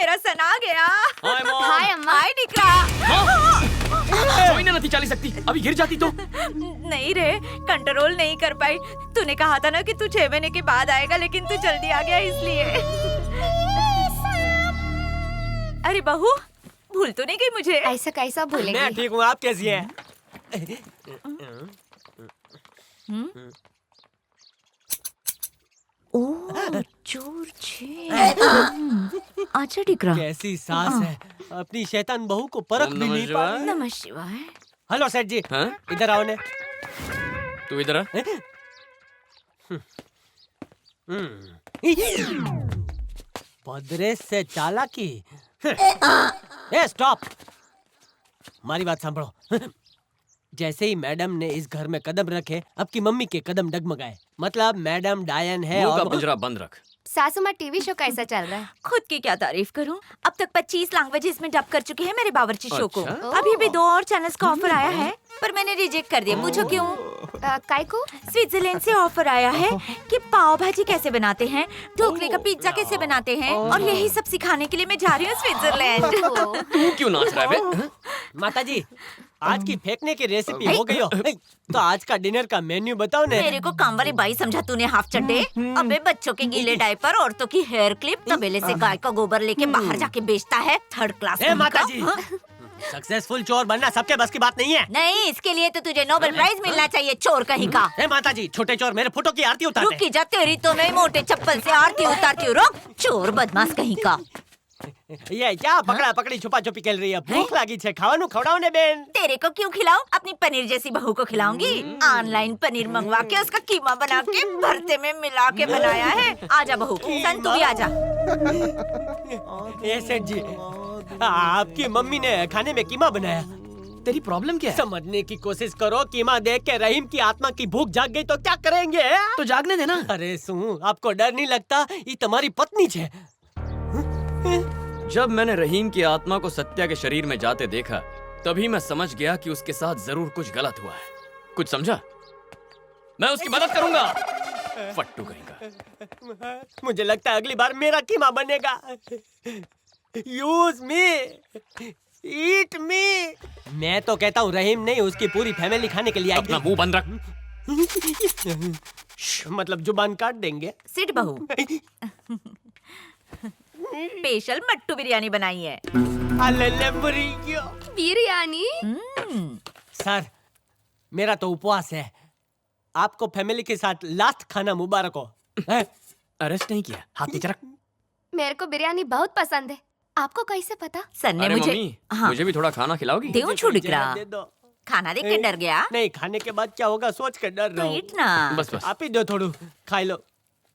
मेरा सन आ गया। Hi mom. हाय अम्मा। हाय निकरा। कोई ना चली सकती, अभी गिर जाती तो। नहीं रे, कंट्रोल नहीं कर पाई। तूने कहा था ना कि तू 6 महीने के बाद आएगा, लेकिन तू जल्दी आ गया इसलिए। अरे बहू, भूल तो नहीं गई मुझे? ऐसा कैसा भूलेंगे? मैं ठीक हूँ, आप कैसी हैं? ओह, चोर अच्छा टिकरा। कैसी सास है, अपनी शैतान बहू को परख भी नहीं पा रही। नमः शिवाय। हेलो सेठ जी, हाँ? इधर आओ ने। तू इधर आ। पदरे से चालाकी। ए स्टॉप, हमारी बात सांभळो। जैसे ही मैडम ने इस घर में कदम रखे, अब की मम्मी के कदम डगमगाए। मतलब मैडम डायन है मुंह का और पिंजरा बंद रख। सासू माँ, टीवी शो कैसा चल रहा है? खुद की क्या तारीफ करूं, अब तक 25 लैंग्वेजेस में डब कर चुके हैं मेरे बावर्ची शो को। अच्छा? अभी भी 2 और चैनल्स का ऑफर आया है, पर मैंने रिजेक्ट कर दिया। पूछो क्यों? काय को? स्विट्जरलैंड से ऑफर आया है कि पाव भाजी कैसे बनाते हैं, ढोकले का पिज्जा कैसे बनाते हैं, और यही सब सिखाने के लिए मैं जा रही हूँ स्विट्जरलैंड। तू क्यों नाच रहा है बे? माता जी, आज की फेंकने की रेसिपी हो गई हो, तो आज का डिनर का मेन्यू बताओ ने। मेरे को काम वाली बाई समझा तूने, हाफ चड्डे। अबे बच्चों के गीले डायपर, औरतों की हेयर क्लिप, तबेले से गाय का गोबर लेके बाहर जाके बेचता है, थर्ड क्लास। ए माता जी, सक्सेसफुल चोर बनना सबके बस की बात नहीं है। नहीं, इसके लिए तो तुझे नोबेल प्राइज मिलना चाहिए, चोर कहीं का। ए माता जी, छोटे चोर मेरे फोटो की आरती उतारते रुकी जा, तेरी तो मैं मोटे चप्पल से आरती उतारती हूँ। रुक, चोर बदमाश कहीं का। ये क्या पकड़ा पकड़ी छुपा छुपी खेल रही है? भूख लगी छे, खावानू खवड़ाओ ने बेन। तेरे को क्यों खिलाऊं? अपनी पनीर जैसी बहू को खिलाऊंगी। ऑनलाइन पनीर मंगवा के उसका कीमा बना के भरते में मिला के बनाया है। आजा बहू, सन तू भी आजा। ए सेठ जी, आपकी मम्मी ने खाने में कीमा बनाया। तेरी प्रॉब्लम क्या है? समझने की कोशिश करो। कीमा देख के रहीम की आत्मा की भूख जाग गई तो क्या करेंगे? तो जागने देना। अरे सुन, आपको डर नहीं लगता? ये तुम्हारी पत्नी छे। जब मैंने रहीम की आत्मा को सत्या के शरीर में जाते देखा, तभी मैं समझ गया कि उसके साथ जरूर कुछ गलत हुआ है। कुछ समझा? मैं उसकी मदद करूंगा। फट्टू कहीं का। मुझे लगता है अगली बार मेरा कीमा बनेगा। यूज मी, ईट मी। मैं तो कहता हूँ रहीम नहीं, उसकी पूरी फैमिली खाने के लिए अपना आएगी। मुंह बंद रख। मतलब जुबान काट देंगे। सिट बहू, स्पेशल मट्टू बिरयानी बनाई है। बिरयानी? सर, मेरा तो उपवास है। आपको फैमिली के साथ लास्ट खाना मुबारक हो। अरेस्ट नहीं किया, हाथ नीचे रख। मेरे को बिरयानी बहुत पसंद है। आपको कैसे पता? सन ने अरे मुझे मम्मी, हाँ मुझे भी थोड़ा खाना खिलाओगी? देऊं छुड़करा। दे दो। खाना देख के डर गया? नहीं, खाने के बाद क्या होगा सोच कर डर तो रहा हूँ। ईट ना। बस बस। आप ही दो, थोड़ू खा लो।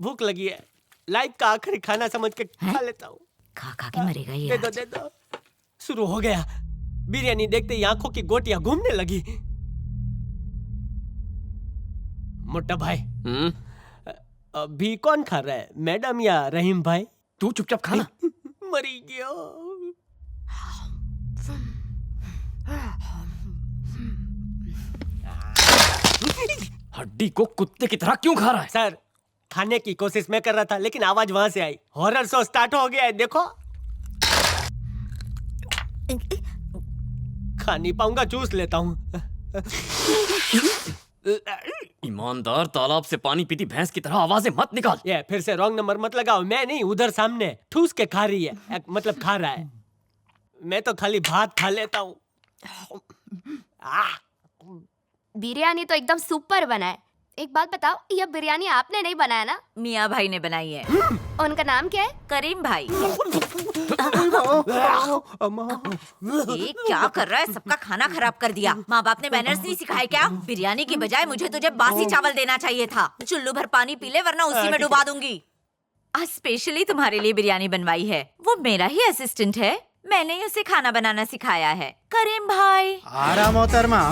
भूख लगी है, लाइफ का आखिरी खाना समझ के खा लेता हूँ। खा खा के मरेगा ये। दे दो। शुरू हो गया। बिरयानी देखते ही आंखों की गोटियां घूमने लगी। मोटा भाई, अभी कौन खा रहा है, मैडम या रहीम भाई? तू चुपचाप खाना। मरी गया। हड्डी को कुत्ते की तरह क्यों खा रहा है? सर, खाने की कोशिश मैं कर रहा था, लेकिन आवाज वहां से आई। हॉरर शो स्टार्ट हो गया है, देखो। खा नहीं पाऊंगा, चूस लेता हूँ। ईमानदार, तालाब से पानी पीती भैंस की तरह आवाजें मत निकाल। ये फिर से रॉन्ग नंबर मत लगाओ। मैं नहीं, उधर सामने ठूस के खा रही है, मतलब खा रहा है। मैं तो खाली भात खा लेता हूँ। बिरयानी तो एकदम सुपर बना है। एक बात बताओ, यह बिरयानी आपने नहीं बनाया ना? मियाँ भाई ने बनाई है। उनका नाम क्या है? करीम भाई। ये क्या कर रहा है? सबका खाना खराब कर दिया। माँ बाप ने मैनर्स नहीं सिखाए क्या? बिरयानी की बजाय मुझे तुझे बासी चावल देना चाहिए था। चुल्लू भर पानी पी ले, वरना उसी में डुबा दूंगी। आज स्पेशली तुम्हारे लिए बिरयानी बनवाई है। वो मेरा ही असिस्टेंट है, मैंने ही उसे खाना बनाना सिखाया है। करीम भाई। आराम मोहतरमा।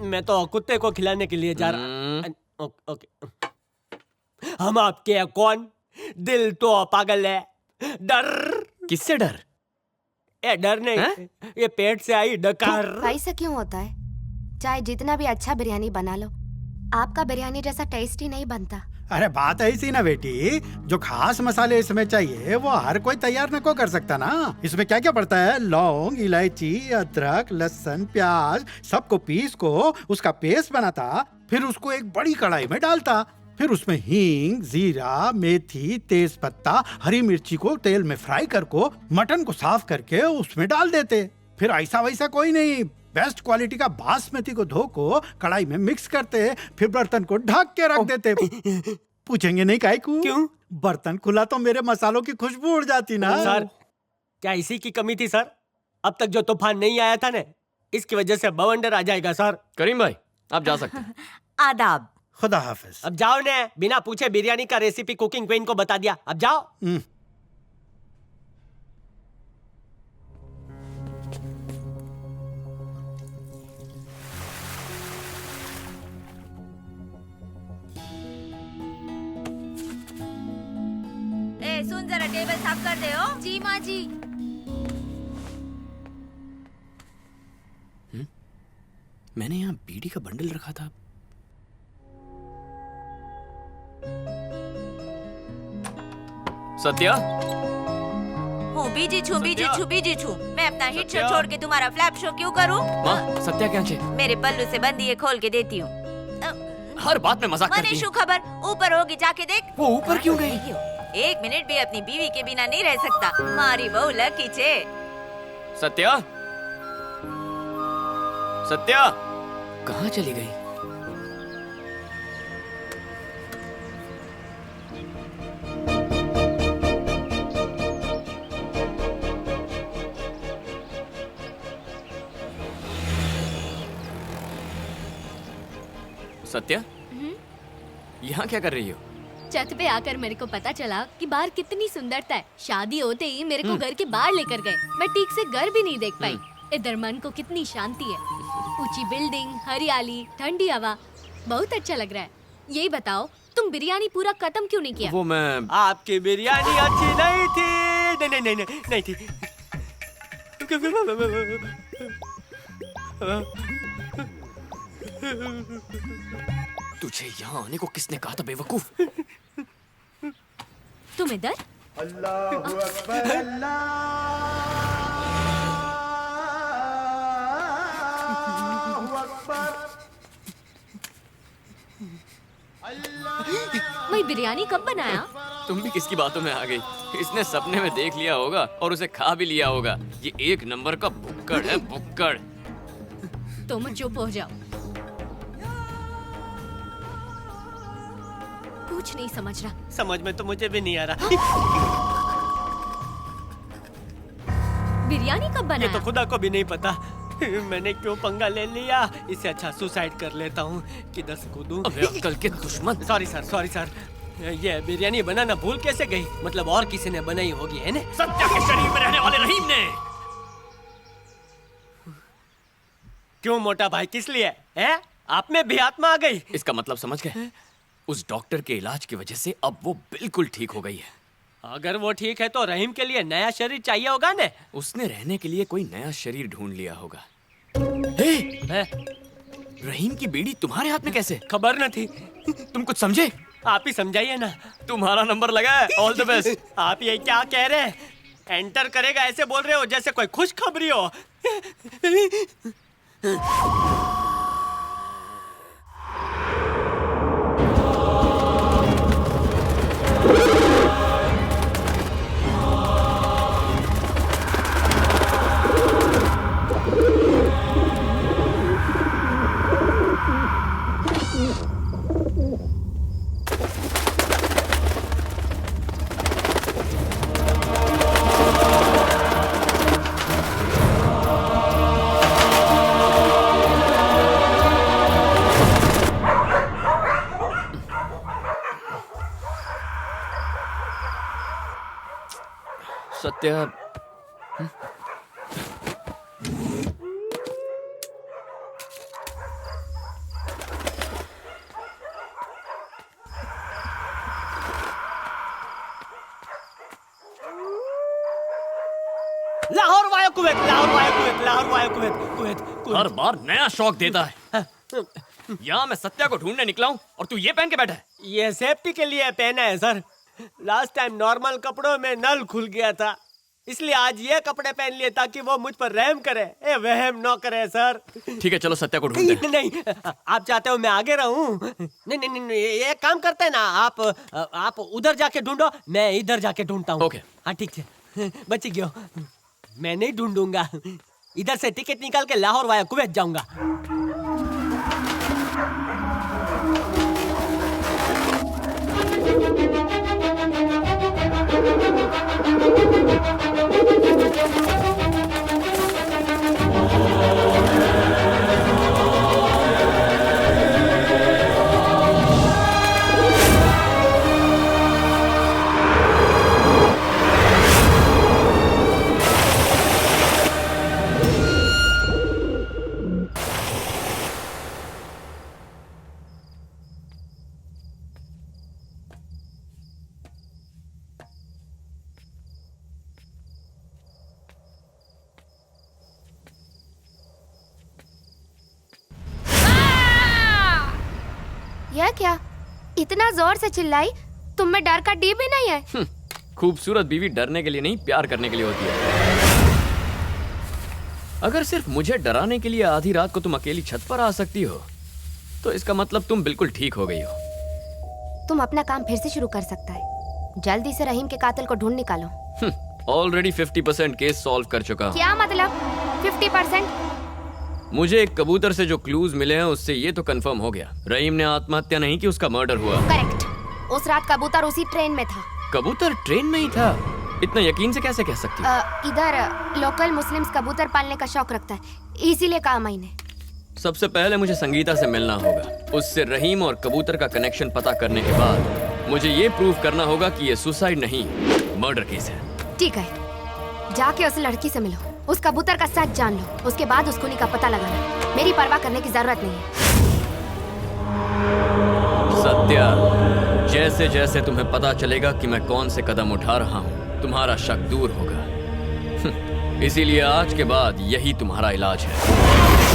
मैं तो कुत्ते को खिलाने के लिए जा रहा। ओके। हम आपके हैं कौन? दिल तो पागल है। डर। किससे डर? डर नहीं, ये पेट से आई डकार। ऐसा क्यों होता है? चाहे जितना भी अच्छा बिरयानी बना लो, आपका बिरयानी जैसा टेस्टी नहीं बनता। अरे बात ऐसी ना बेटी, जो खास मसाले इसमें चाहिए वो हर कोई तैयार न को कर सकता ना। इसमें क्या क्या पड़ता है? लौंग, इलायची, अदरक, लहसुन, प्याज, सबको पीस को उसका पेस्ट बनाता, फिर उसको एक बड़ी कढ़ाई में डालता, फिर उसमें हींग, जीरा, मेथी, तेज पत्ता, हरी मिर्ची को तेल में फ्राई करको मटन को साफ करके उसमें डाल देते। फिर ऐसा वैसा कोई नहीं, बेस्ट क्वालिटी का बासमती को धो को कढ़ाई में मिक्स करते, फिर बर्तन को ढक के रख देते। पूछेंगे नहीं काहे को? क्यों? बर्तन खुला तो मेरे मसालों की खुशबू उड़ जाती ना। सर, क्या इसी की कमी थी सर? अब तक जो तूफान नहीं आया था ना, इसकी वजह से बवंडर आ जाएगा सर। करीम भाई आप जा सकते हैं। आदाब। खुदा हाफिज। अब जाओ ने, बिना पूछे बिरयानी का रेसिपी कुकिंग क्वीन को बता दिया। अब जाओ। ए सुन, जरा टेबल साफ कर दे। हो जी माँ जी। मैंने यहाँ बीड़ी का बंडल रखा था। सत्या, हूँ बीजी छू, बीजी सत्या। छू, बीजी छू। मैं अपना हिट शो सत्या। छोड़ के तुम्हारा फ्लैप शो क्यों करूँ? माँ सत्या क्या चे? मेरे पल्लू से बंदी है, खोल के देती हूँ। हर बात में मजाक करती मनीषू है। खबर ऊपर होगी, जाके देख। वो ऊपर क्यों गई? एक मिनट भी अपनी बीवी के बिना नहीं रह सकता। मारी बहू लकी छे। सत्या, सत्या कहाँ चली गई? सत्या, यहाँ क्या कर रही हो? छत पे आकर मेरे को पता चला कि बाहर कितनी सुंदरता है। शादी होते ही मेरे को घर के बाहर लेकर गए। मैं ठीक से घर भी नहीं देख पाई। इधर मन को कितनी शांति है। ऊंची बिल्डिंग, हरियाली, ठंडी हवा, बहुत अच्छा लग रहा है। यही बताओ, तुम बिरयानी पूरा खत्म क्यों नहीं किया? वो मैं आपकी बिरयानी अच्छी नहीं थी। नहीं नहीं नहीं नहीं थी। तुझे यहाँ आने को किसने कहा था बेवकूफ? तुम इधर? मैं बिरयानी कब बनाया? तुम भी किसकी बातों में आ गई? इसने सपने में देख लिया होगा और उसे खा भी लिया होगा। ये एक नंबर का भुक्कड़ है, भुक्कड़। तुम चुप हो जाओ। कुछ नहीं समझ रहा। समझ में तो मुझे भी नहीं आ रहा। बिरयानी कब ये बनाया? तो खुदा को भी नहीं पता। मैंने क्यों पंगा ले लिया? इससे अच्छा सुसाइड कर लेता हूँ। किधर से कूदूं? अबे अक्कल के दुश्मन। Sorry sir, sorry sir. ये बिरयानी बनाना भूल कैसे गई? मतलब और किसी ने बनाई होगी, है ना? सत्या के शरीर में रहने वाले रहीम ने। क्यों मोटा भाई, किस लिए? हैं? आप में भी आत्मा आ गई? इसका मतलब समझ गए? उस डॉक्टर के इलाज की वजह से अब वो बिल्कुल ठीक हो गई है। अगर वो ठीक है तो रहीम के लिए नया शरीर चाहिए होगा ने? उसने रहने के लिए कोई नया शरीर ढूंढ लिया होगा। हे, है? रहीम की बीड़ी तुम्हारे हाथ में कैसे? खबर न थी। तुम कुछ समझे? आप ही समझाइए ना। तुम्हारा नंबर लगा है। All the best. आप ये क्या कह रहे हैं? एंटर करेगा ऐसे बोल रहे हो जैसे कोई खुशखबरी हो। Satya, Lahore via Kuwait, Lahore via Kuwait, Lahore via Kuwait, Kuwait, Kuwait. हर बार नया शौक देता है। यहाँ मैं सत्या को ढूंढने निकला हूँ और तू ये पहन के बैठा है। ये सेफ्टी के लिए पहना है सर। लास्ट टाइम नॉर्मल कपड़ों में नल खुल गया था, इसलिए आज ये कपड़े पहन लिए ताकि वो मुझ पर रहम करे। वहम न करे सर। ठीक है चलो सत्या को ढूंढते हैं। नहीं, आप चाहते हो मैं आगे रहूं? नहीं, ये काम करते हैं ना, आप उधर जाके ढूंढो, मैं इधर जाके ढूंढता हूँ। ओके। हाँ ठीक है, बच गयो। मैं नहीं ढूंढूंगा, इधर से टिकट निकाल के लाहौर वाया कुवैत जाऊंगा। यह क्या? इतना जोर से चिल्लाई, तुम में डर का डी भी नहीं है? खूबसूरत बीवी डरने के लिए नहीं, प्यार करने के लिए होती है। अगर सिर्फ मुझे डराने के लिए आधी रात को तुम अकेली छत पर आ सकती हो, तो इसका मतलब तुम बिल्कुल ठीक हो गई हो। तुम अपना काम फिर से शुरू कर सकता है। जल्दी से रहीम के कातिल को ढूंढ निकालो। ऑलरेडी 50% केस सॉल्व कर चुका हूँ। क्या मतलब 50%? मुझे एक कबूतर से जो क्लूज मिले हैं उससे ये तो कंफर्म हो गया, रहीम ने आत्महत्या नहीं की, उसका मर्डर हुआ। करेक्ट। उस रात कबूतर उसी ट्रेन में था। कबूतर ट्रेन में ही था? इतना यकीन से कैसे कह सकती हो? इधर लोकल मुस्लिम्स कबूतर पालने का शौक रखता है, इसीलिए कहा मैंने। सबसे पहले मुझे संगीता से मिलना होगा। उससे रहीम और कबूतर का कनेक्शन पता करने के बाद मुझे ये प्रूव करना होगा कि ये सुसाइड नहीं, मर्डर केस है। ठीक है, जाके उस लड़की से मिलो, उस कबूतर का सच जान लो, उसके बाद उस खूनी का पता लगाना। मेरी परवाह करने की जरूरत नहीं है। सत्या, जैसे जैसे तुम्हें पता चलेगा कि मैं कौन से कदम उठा रहा हूँ, तुम्हारा शक दूर होगा। इसीलिए आज के बाद यही तुम्हारा इलाज है।